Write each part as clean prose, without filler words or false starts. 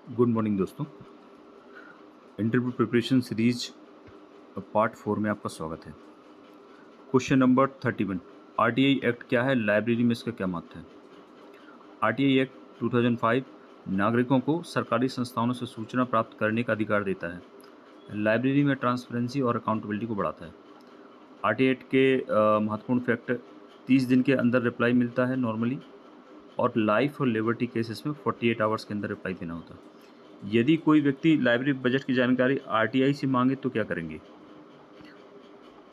Good morning दोस्तों। Interview preparation series part 4 में आपका स्वागत है। क्वेश्चन नंबर 31, आरटीआई एक्ट क्या है, लाइब्रेरी में इसका क्या महत्व है। आरटीआई एक्ट 2005 नागरिकों को सरकारी संस्थानों से सूचना प्राप्त करने का अधिकार देता है। लाइब्रेरी में ट्रांसपेरेंसी और अकाउंटेबिलिटी को बढ़ाता है। आरटीआई एक्ट के महत्वपूर्ण फैक्टर 30 दिन के अंदर रिप्लाई मिलता है नॉर्मली, और लाइफ और लिबर्टी केसेस में 48 आवर्स के अंदर रिप्लाई देना होता है। यदि कोई व्यक्ति लाइब्रेरी बजट की जानकारी आरटीआई से मांगे तो क्या करेंगे।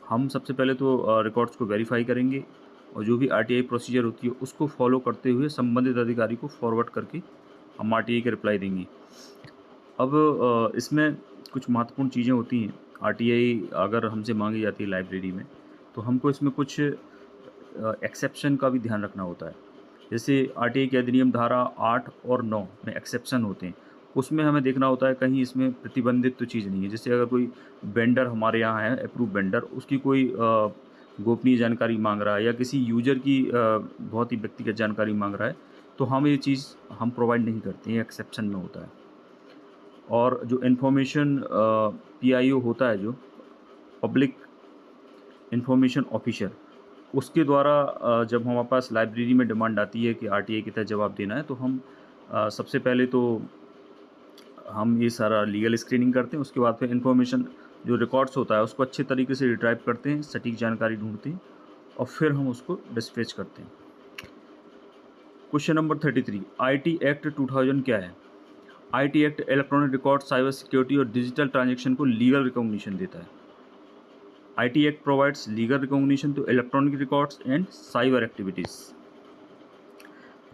हम सबसे पहले तो रिकॉर्ड्स को वेरीफाई करेंगे और जो भी आरटीआई प्रोसीजर होती है उसको फॉलो करते हुए संबंधित अधिकारी को फॉरवर्ड करके हम आरटीआई के रिप्लाई देंगे। अब इसमें कुछ महत्वपूर्ण चीज़ें होती हैं। आरटीआई अगर हमसे मांगी जाती है लाइब्रेरी में, तो हमको इसमें कुछ एक्सेप्शन का भी ध्यान रखना होता है। जैसे आरटीआई के अधिनियम धारा 8 और 9 में एक्सेप्शन होते हैं, उसमें हमें देखना होता है कहीं इसमें प्रतिबंधित तो चीज़ नहीं है। जैसे अगर कोई वेंडर हमारे यहाँ है, अप्रूव वेंडर, उसकी कोई गोपनीय जानकारी मांग रहा है या किसी यूजर की बहुत ही व्यक्तिगत जानकारी मांग रहा है, तो हम ये चीज़ हम प्रोवाइड नहीं करते हैं, एक्सेप्शन में होता है। और जो इन्फॉर्मेशन पीआईओ होता है, जो पब्लिक इंफॉर्मेशन ऑफिसर, उसके द्वारा जब हमारे पास लाइब्रेरी में डिमांड आती है कि आरटीआई के तहत जवाब देना है, तो हम सबसे पहले तो हम ये सारा लीगल स्क्रीनिंग करते हैं। उसके बाद फिर इन्फॉर्मेशन जो रिकॉर्ड्स होता है उसको अच्छे तरीके से रिट्राइव करते हैं, सटीक जानकारी ढूंढते हैं और फिर हम उसको डिस्पैच करते हैं। क्वेश्चन नंबर 33, आईटी एक्ट 2000 क्या है। IT act electronic record, cyber security और डिजिटल ट्रांजैक्शन को लीगल रिकॉग्निशन देता है। IT Act provides legal recognition to electronic records and cyber activities.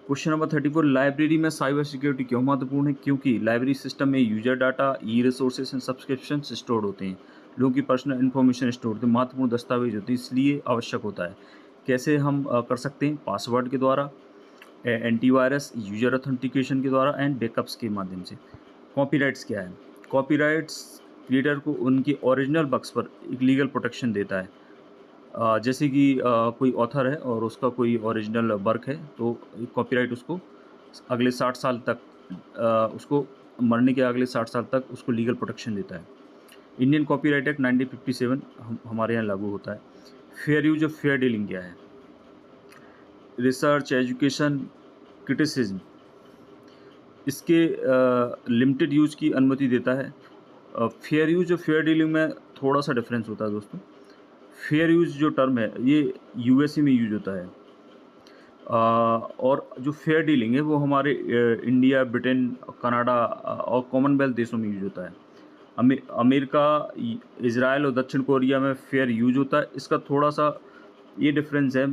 Question number 34, library में साइबर सिक्योरिटी क्यों महत्वपूर्ण है। क्योंकि लाइब्रेरी सिस्टम में user data, E resources and subscription store होते हैं, लोगों की पर्सनल इन्फॉर्मेशन स्टोर होती है, महत्वपूर्ण दस्तावेज होते हैं, इसलिए आवश्यक होता है। कैसे हम कर सकते हैं, पासवर्ड के द्वारा, एंटीवायरस, यूजर ऑथेंटिकेशन के द्वारा एंड बैकअप्स के माध्यम से। कॉपीराइट्स क्या है। कॉपीराइट्स क्रिएटर को उनके ओरिजिनल वर्क्स पर एक लीगल प्रोटेक्शन देता है। जैसे कि कोई ऑथर है और उसका कोई ओरिजिनल वर्क है, तो कॉपीराइट उसको अगले 60 साल तक उसको मरने के अगले 60 साल तक उसको लीगल प्रोटेक्शन देता है। इंडियन कॉपीराइट एक्ट 1957 हमारे यहाँ लागू होता है। Fair use of fair dealing क्या है। रिसर्च, एजुकेशन, क्रिटिसिज्म, इसके लिमिटेड यूज की अनुमति देता है। फेयर यूज और फेयर डीलिंग में थोड़ा सा डिफरेंस होता है दोस्तों। फेयर यूज जो टर्म है ये यूएसए में यूज होता है, और जो फेयर डीलिंग है वो हमारे इंडिया, ब्रिटेन, कनाडा और कॉमनवेल्थ देशों में यूज होता है। अमेरिका, इजराइल और दक्षिण कोरिया में फेयर यूज होता है। इसका थोड़ा सा ये डिफरेंस है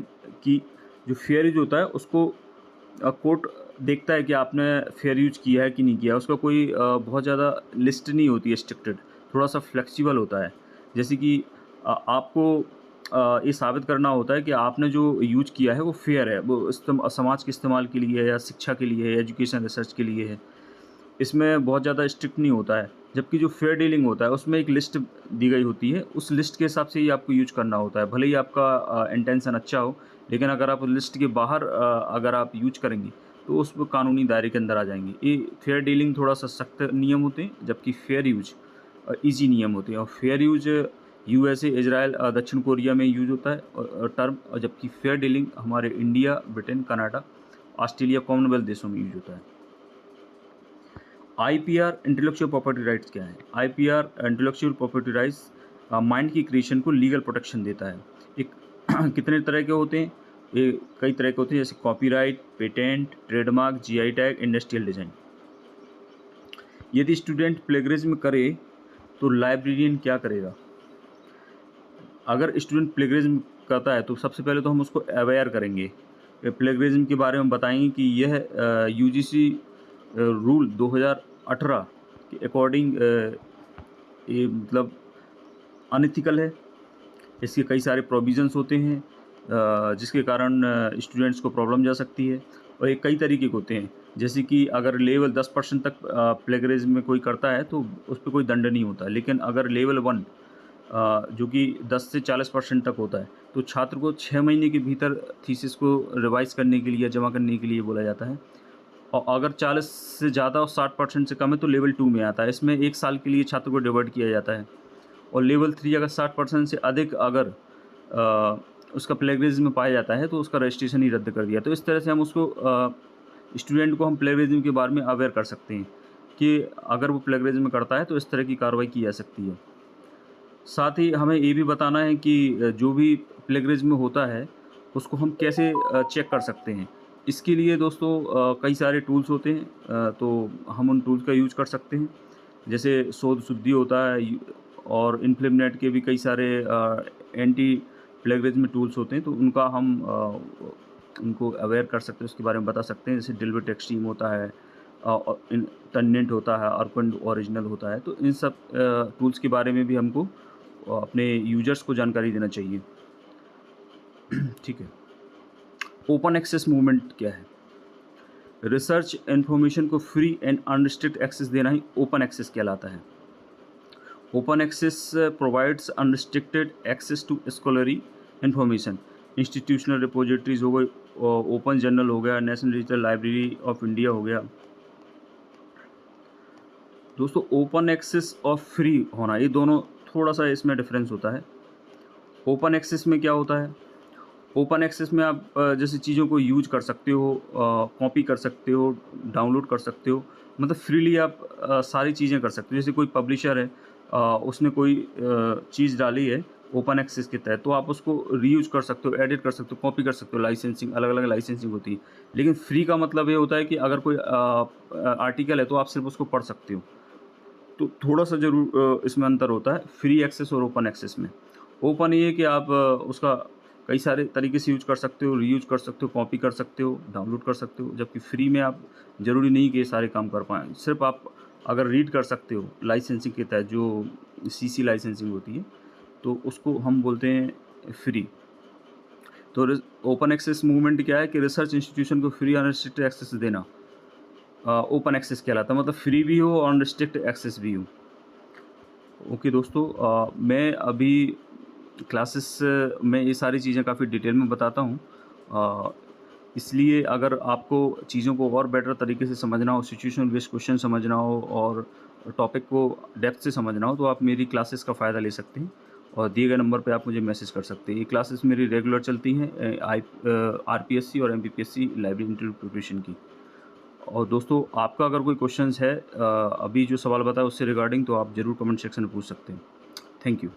कि जो फेयर यूज होता है उसको कोर्ट देखता है कि आपने फेयर यूज किया है कि नहीं किया। उसका कोई बहुत ज़्यादा लिस्ट नहीं होती है स्ट्रिक्टेड, थोड़ा सा फ्लेक्सिबल होता है। जैसे कि आपको ये साबित करना होता है कि आपने जो यूज किया है वो फेयर है, वो समाज के इस्तेमाल के लिए है या शिक्षा के लिए है, एजुकेशन रिसर्च के लिए है। इसमें बहुत ज़्यादा स्ट्रिक्ट नहीं होता है। जबकि जो फेयर डीलिंग होता है उसमें एक लिस्ट दी गई होती है, उस लिस्ट के हिसाब से ही आपको यूज करना होता है। भले ही आपका इंटेंशन अच्छा हो, लेकिन अगर आप लिस्ट के बाहर अगर आप यूज करेंगे तो उस कानूनी दायरे के अंदर आ जाएंगे। ये फेयर डीलिंग थोड़ा सा सख्त नियम होते हैं, जबकि फेयर यूज ईजी नियम होते हैं। और फेयर यूज यूएसए, इजराइल, दक्षिण कोरिया में यूज होता है टर्म, और जबकि फेयर डीलिंग हमारे India, Britain, Canada, Australia, Commonwealth देशों में यूज होता है। आईपीआर इंटेलेक्चुअल प्रॉपर्टी राइट्स क्या है। IPR intellectual property rights mind की क्रिएशन को लीगल प्रोटेक्शन देता है। एक कितने तरह के होते हैं, ये कई तरह के होते हैं, जैसे copyright, patent, trademark, GI tag, industrial design. यदि स्टूडेंट प्लेगरिज्म करे तो लाइब्रेरियन क्या करेगा। अगर स्टूडेंट प्लेगरिज्म करता है तो सबसे पहले तो हम उसको अवेयर करेंगे, प्लेगरिज्म के बारे में बताएंगे कि यह यूजीसी रूल 2018 के अकॉर्डिंग ये मतलब अनइथिकल है। इसके कई सारे प्रोविजंस होते हैं जिसके कारण स्टूडेंट्स को प्रॉब्लम जा सकती है। और ये कई तरीके के होते हैं, जैसे कि अगर लेवल 10% तक प्लेगरिज्म में कोई करता है तो उस पर कोई दंड नहीं होता। लेकिन अगर लेवल 1 जो कि 10 से 40% तक होता है, तो छात्र को 6 महीने के भीतर थीसिस को रिवाइज करने के लिए, जमा करने के लिए बोला जाता है। और अगर 40 से ज़्यादा और 60% से कम है तो लेवल 2 में आता है। इसमें 1 साल के लिए छात्र को डिवाइड किया जाता है। और लेवल 3 अगर 60% से अधिक अगर उसका प्लेगरिज्म पाया जाता है तो उसका रजिस्ट्रेशन ही रद्द कर दिया। तो इस तरह से हम उसको स्टूडेंट को हम प्लेगरिज्म के बारे में अवेयर कर सकते हैं कि अगर वो प्लेगरिज्म करता है तो इस तरह की कार्रवाई की जा सकती है। साथ ही हमें ये भी बताना है कि जो भी प्लेगरिज्म होता है उसको हम कैसे चेक कर सकते हैं। इसके लिए दोस्तों कई सारे टूल्स होते हैं, तो हम उन टूल्स का यूज़ कर सकते हैं। जैसे शोध शुद्धि होता है और इन्फ्लिमनेट के भी कई सारे एंटी प्लेगरिज्म टूल्स होते हैं, तो उनका हम उनको अवेयर कर सकते हैं, उसके बारे में बता सकते हैं। जैसे डिलविट एक्सट्रीम होता है, टन्नेंट होता है, अर्पंड ओरिजिनल होता है। तो इन सब टूल्स के बारे में भी हमको अपने यूजर्स को जानकारी देना चाहिए। ठीक है। ओपन एक्सेस मूवमेंट क्या है? रिसर्च इन्फॉर्मेशन को फ्री एंड अनरिस्ट्रिक्ट एक्सेस देना ही ओपन एक्सेस कहलाता है। Open access provides unrestricted access to scholarly information. Institutional repositories हो गई, ओपन जर्नल हो गया, national digital library of India हो गया। दोस्तों ओपन एक्सेस और फ्री होना, ये दोनों थोड़ा सा इसमें डिफरेंस होता है। ओपन एक्सेस में क्या होता है? ओपन एक्सेस में आप जैसे चीज़ों को यूज कर सकते हो, कॉपी कर सकते हो, डाउनलोड कर सकते हो, मतलब फ्रीली आप सारी चीज़ें कर सकते हो। जैसे कोई पब्लिशर है, उसने कोई चीज़ डाली है ओपन एक्सेस के तहत, तो आप उसको रीयूज कर सकते हो, एडिट कर सकते हो, कॉपी कर सकते हो। लाइसेंसिंग, अलग अलग लाइसेंसिंग होती है। लेकिन फ्री का मतलब ये होता है कि अगर कोई आर्टिकल है तो आप सिर्फ उसको पढ़ सकते हो। तो थोड़ा सा ज़रूर इसमें अंतर होता है फ्री एक्सेस और ओपन एक्सेस में। ओपन ये है कि आप उसका कई सारे तरीके से यूज कर सकते हो, रीयूज कर सकते हो, कॉपी कर सकते हो, डाउनलोड कर सकते हो। जबकि फ्री में आप ज़रूरी नहीं कि ये सारे काम कर पाएँ। सिर्फ आप अगर रीड कर सकते हो लाइसेंसिंग के तहत, जो सीसी लाइसेंसिंग होती है, तो उसको हम बोलते हैं फ्री। तो ओपन एक्सेस मूवमेंट क्या है कि रिसर्च इंस्टीट्यूशन को फ्री अनरिस्ट्रिक्टेड एक्सेस देना ओपन एक्सेस कहलाता है। मतलब फ्री भी हो और अनरिस्ट्रिक्टेड एक्सेस भी हो। ओके दोस्तों, मैं अभी क्लासेस में ये सारी चीज़ें काफ़ी डिटेल में बताता हूँ। इसलिए अगर आपको चीज़ों को और बेटर तरीके से समझना हो, सिचुएशन बेस्ड क्वेश्चन समझना हो और टॉपिक को डेप्थ से समझना हो, तो आप मेरी क्लासेस का फ़ायदा ले सकते हैं और दिए गए नंबर पे आप मुझे मैसेज कर सकते हैं। ये क्लासेस मेरी रेगुलर चलती हैं आरपीएससी और एमपीपीएससी लाइब्रेरी इंटरव्यू प्रिपरेशन की। और दोस्तों आपका अगर कोई क्वेश्चंस है अभी जो सवाल बताया उससे रिगार्डिंग, तो आप ज़रूर कमेंट सेक्शन में पूछ सकते हैं। Thank you.